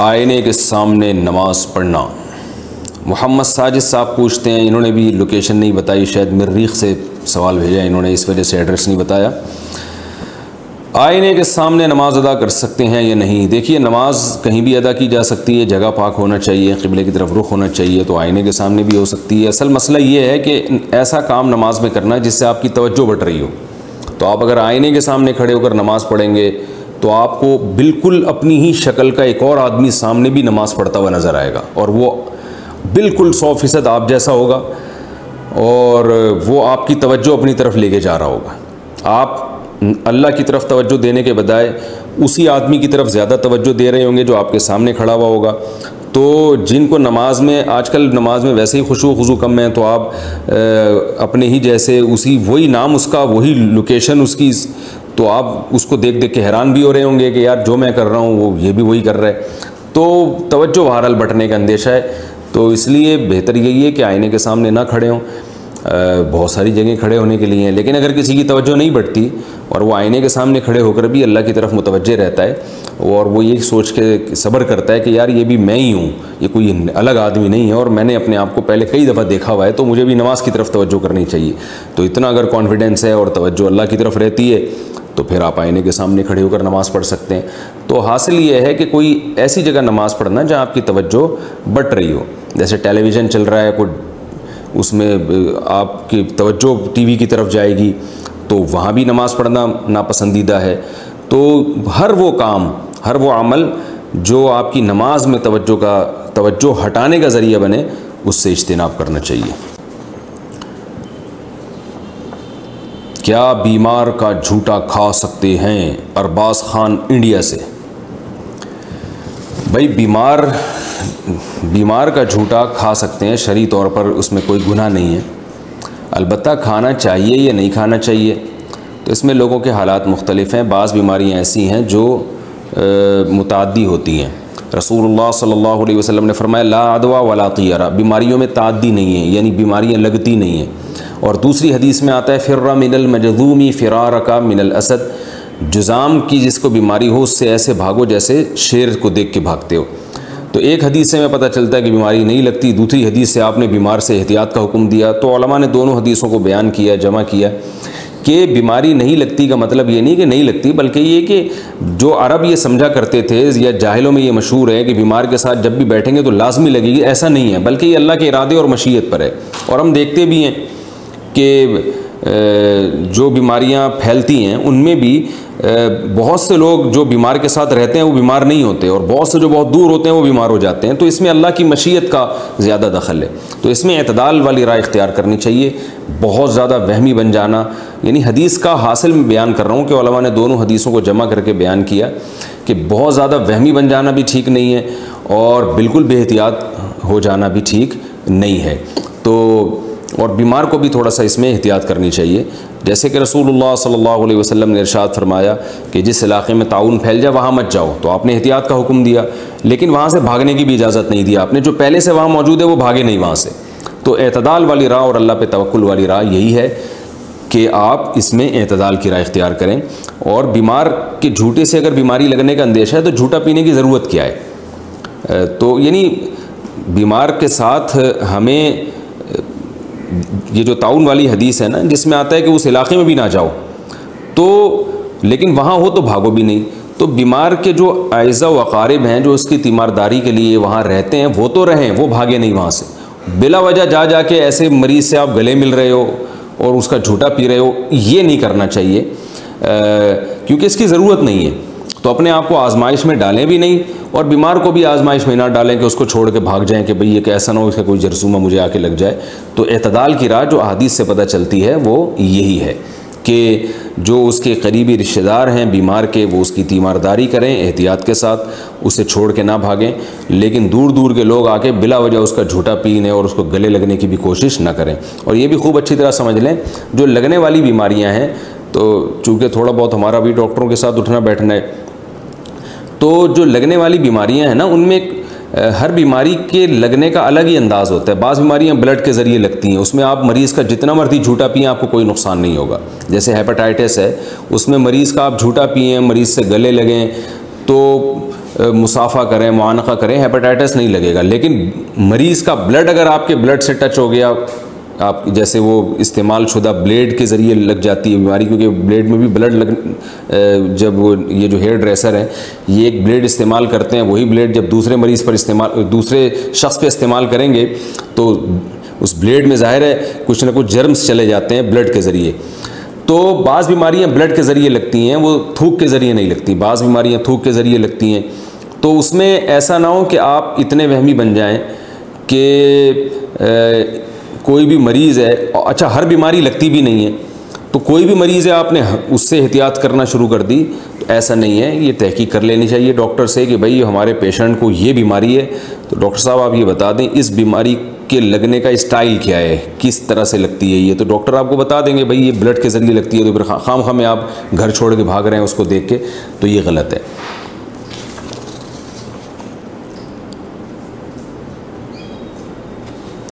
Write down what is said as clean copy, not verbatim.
آئینے کے سامنے نماز پڑھنا۔ محمد ساجد صاحب پوچھتے ہیں، انہوں نے بھی لوکیشن نہیں بتائی، شاید مریخ سے سوال بھیجا انہوں نے، اس وجہ سے ایڈریس نہیں بتایا۔ آئینے کے سامنے نماز ادا کر سکتے ہیں یا نہیں؟ دیکھیے، نماز کہیں بھی ادا کی جا سکتی ہے، جگہ پاک ہونا چاہیے، قبلے کی طرف رخ ہونا چاہیے، تو آئینے کے سامنے بھی ہو سکتی ہے۔ اصل مسئلہ یہ ہے کہ ایسا کام نماز میں کرنا جس سے آپ کی توجہ بٹ رہی ہو۔ تو آپ اگر آئینے کے سامنے کھڑے ہو کر نماز پڑھیں گے تو آپ کو بالکل اپنی ہی شکل کا ایک اور آدمی سامنے بھی نماز پڑھتا ہوا نظر آئے گا، اور وہ بالکل 100% آپ جیسا ہوگا، اور وہ آپ کی توجہ اپنی طرف لے کے جا رہا ہوگا۔ آپ اللہ کی طرف توجہ دینے کے بجائے اسی آدمی کی طرف زیادہ توجہ دے رہے ہوں گے جو آپ کے سامنے کھڑا ہوا ہوگا۔ تو جن کو نماز میں، آج کل نماز میں ویسے ہی خشوع و خضوع کم ہے، تو آپ اپنے ہی جیسے اسی، وہی نام اس کا، وہی لوکیشن اس کی، تو آپ اس کو دیکھ دیکھ کے حیران بھی ہو رہے ہوں گے کہ یار جو میں کر رہا ہوں وہ یہ بھی وہی کر رہا ہے، تو توجہ بہرحال بٹنے کا اندیشہ ہے۔ تو اس لیے بہتر یہی ہے کہ آئینے کے سامنے نہ کھڑے ہوں۔ بہت ساری جگہیں کھڑے ہونے کے لیے ہیں، لیکن اگر کسی کی توجہ نہیں بٹتی اور وہ آئینے کے سامنے کھڑے ہو کر بھی اللہ کی طرف متوجہ رہتا ہے، اور وہ یہ سوچ کے صبر کرتا ہے کہ یار یہ بھی میں ہی ہوں، یہ کوئی الگ آدمی نہیں ہے، اور میں نے اپنے آپ کو پہلے کئی دفعہ دیکھا ہوا ہے، تو مجھے بھی نماز کی طرف توجہ کرنی چاہیے، تو اتنا اگر کانفیڈنس ہے اور توجہ اللہ کی طرف رہتی ہے تو پھر آپ آئینے کے سامنے کھڑے ہو کر نماز پڑھ سکتے ہیں۔ تو حاصل یہ ہے کہ کوئی ایسی جگہ نماز پڑھنا جہاں آپ کی توجہ بٹ رہی ہو، جیسے ٹیلی ویژن چل رہا ہے، کوئی اس میں آپ کی توجہ ٹی وی کی طرف جائے گی، تو وہاں بھی نماز پڑھنا ناپسندیدہ ہے۔ تو ہر وہ کام، ہر وہ عمل جو آپ کی نماز میں توجہ ہٹانے کا ذریعہ بنے، اس سے اجتناب کرنا چاہیے۔ کیا بیمار کا جھوٹا کھا سکتے ہیں؟ ارباز خان انڈیا سے۔ بھائی بیمار کا جھوٹا کھا سکتے ہیں، شرعی طور پر اس میں کوئی گناہ نہیں ہے، البتہ کھانا چاہیے یا نہیں کھانا چاہیے تو اس میں لوگوں کے حالات مختلف ہیں۔ بعض بیماریاں ایسی ہیں جو متعدی ہوتی ہیں۔ رسول اللہ صلی اللہ علیہ وسلم نے فرمایا لا عدوى ولا طیرہ، بیماریوں میں تعدی نہیں ہے، یعنی بیماریاں لگتی نہیں ہیں۔ اور دوسری حدیث میں آتا ہے فر من المجذوم فرارک من الاسد، جذام کی جس کو بیماری ہو اس سے ایسے بھاگو جیسے شیر کو دیکھ کے بھاگتے ہو۔ تو ایک حدیث سے ہمیں پتہ چلتا ہے کہ بیماری نہیں لگتی، دوسری حدیث سے آپ نے بیمار سے احتیاط کا حکم دیا۔ تو علماء نے دونوں حدیثوں کو بیان کیا، جمع کیا کہ بیماری نہیں لگتی کا مطلب یہ نہیں کہ نہیں لگتی، بلکہ یہ کہ جو عرب یہ سمجھا کرتے تھے یا جاہلوں میں یہ مشہور ہے کہ بیمار کے ساتھ جب بھی بیٹھیں گے تو لازمی لگے گی، ایسا نہیں ہے، بلکہ یہ اللہ کے ارادے اور مشیت پر ہے۔ اور ہم دیکھتے بھی ہیں کہ جو بیماریاں پھیلتی ہیں ان میں بھی بہت سے لوگ جو بیمار کے ساتھ رہتے ہیں وہ بیمار نہیں ہوتے، اور بہت سے جو بہت دور ہوتے ہیں وہ بیمار ہو جاتے ہیں۔ تو اس میں اللہ کی مشیت کا زیادہ دخل ہے، تو اس میں اعتدال والی رائے اختیار کرنی چاہیے۔ بہت زیادہ وہمی بن جانا، یعنی حدیث کا حاصل میں بیان کر رہا ہوں کہ علماء نے دونوں حدیثوں کو جمع کر کے بیان کیا کہ بہت زیادہ وہمی بن جانا بھی ٹھیک نہیں ہے، اور بالکل بے احتیاط ہو جانا بھی ٹھیک نہیں ہے۔ تو اور بیمار کو بھی تھوڑا سا اس میں احتیاط کرنی چاہیے، جیسے کہ رسول اللہ صلی اللہ علیہ وسلم نے ارشاد فرمایا کہ جس علاقے میں طاعون پھیل جائے وہاں مت جاؤ، تو آپ نے احتیاط کا حکم دیا، لیکن وہاں سے بھاگنے کی بھی اجازت نہیں دی آپ نے، جو پہلے سے وہاں موجود ہے وہ بھاگے نہیں وہاں سے۔ تو اعتدال والی راہ اور اللہ پہ توکل والی راہ یہی ہے کہ آپ اس میں اعتدال کی راہ اختیار کریں۔ اور بیمار کے جھوٹے سے اگر بیماری لگنے کا اندیشہ ہے تو جھوٹا پینے کی ضرورت کیا ہے؟ تو یعنی بیمار کے ساتھ ہمیں یہ جو طاعون والی حدیث ہے نا، جس میں آتا ہے کہ اس علاقے میں بھی نہ جاؤ، تو لیکن وہاں ہو تو بھاگو بھی نہیں۔ تو بیمار کے جو اعزہ و اقارب ہیں جو اس کی تیمارداری کے لیے وہاں رہتے ہیں وہ تو رہیں، وہ بھاگے نہیں وہاں سے۔ بلا وجہ جا کے ایسے مریض سے آپ گلے مل رہے ہو اور اس کا جھوٹا پی رہے ہو، یہ نہیں کرنا چاہیے، کیونکہ اس کی ضرورت نہیں ہے۔ تو اپنے آپ کو آزمائش میں ڈالیں بھی نہیں، اور بیمار کو بھی آزمائش میں نہ ڈالیں کہ اس کو چھوڑ کے بھاگ جائیں کہ بھئی یہ ایسا نہ ہو اس کا کوئی جرثومہ مجھے آ کے لگ جائے۔ تو اعتدال کی راہ جو احادیث سے پتہ چلتی ہے وہ یہی ہے کہ جو اس کے قریبی رشتہ دار ہیں بیمار کے، وہ اس کی تیمارداری کریں احتیاط کے ساتھ، اسے چھوڑ کے نہ بھاگیں، لیکن دور دور کے لوگ آ کے بلا وجہ اس کا جھوٹا پینے اور اس کو گلے لگنے کی بھی کوشش نہ کریں۔ اور یہ بھی خوب اچھی طرح سمجھ لیں جو لگنے والی بیماریاں ہیں، تو چونکہ تھوڑا بہت ہمارا بھی ڈاکٹروں کے ساتھ اٹھنا بیٹھنا ہے، تو جو لگنے والی بیماریاں ہیں نا ان میں ہر بیماری کے لگنے کا الگ ہی انداز ہوتا ہے۔ بعض بیماریاں بلڈ کے ذریعے لگتی ہیں، اس میں آپ مریض کا جتنا مرضی جھوٹا پئیں آپ کو کوئی نقصان نہیں ہوگا۔ جیسے ہیپاٹائٹس ہے، اس میں مریض کا آپ جھوٹا پئیں، مریض سے گلے لگیں تو مصافحہ کریں، معانقہ کریں، ہیپاٹائٹس نہیں لگے گا. لیکن مریض کا بلڈ اگر آپ کے بلڈ سے ٹچ ہو گیا، آپ جیسے وہ استعمال شدہ بلیڈ کے ذریعے لگ جاتی ہے بیماری، کیونکہ بلیڈ میں بھی بلڈ جب وہ یہ جو ہیئر ڈریسر ہے یہ ایک بلیڈ استعمال کرتے ہیں، وہی بلیڈ جب دوسرے مریض پر دوسرے شخص پہ استعمال کریں گے تو اس بلیڈ میں ظاہر ہے کچھ نہ کچھ جرمز چلے جاتے ہیں بلڈ کے ذریعے. تو بعض بیماریاں بلڈ کے ذریعے لگتی ہیں، وہ تھوک کے ذریعے نہیں لگتی. بعض بیماریاں تھوک کے ذریعے لگتی ہیں. تو اس میں ایسا نہ ہو کہ آپ اتنے وہمی بن جائیں کہ کوئی بھی مریض ہے، اچھا ہر بیماری لگتی بھی نہیں ہے، تو کوئی بھی مریض ہے آپ نے اس سے احتیاط کرنا شروع کر دی. ایسا نہیں ہے، یہ تحقیق کر لینی چاہیے ڈاکٹر سے کہ بھئی ہمارے پیشنٹ کو یہ بیماری ہے، تو ڈاکٹر صاحب آپ یہ بتا دیں اس بیماری کے لگنے کا اسٹائل کیا ہے، کس طرح سے لگتی ہے یہ. تو ڈاکٹر آپ کو بتا دیں گے بھئی یہ بلڈ کے ذریعے لگتی ہے، تو پھر خام خواہ میں آپ گھر چھوڑ کے بھاگ رہے ہیں اس کو دیکھ کے، تو یہ غلط ہے.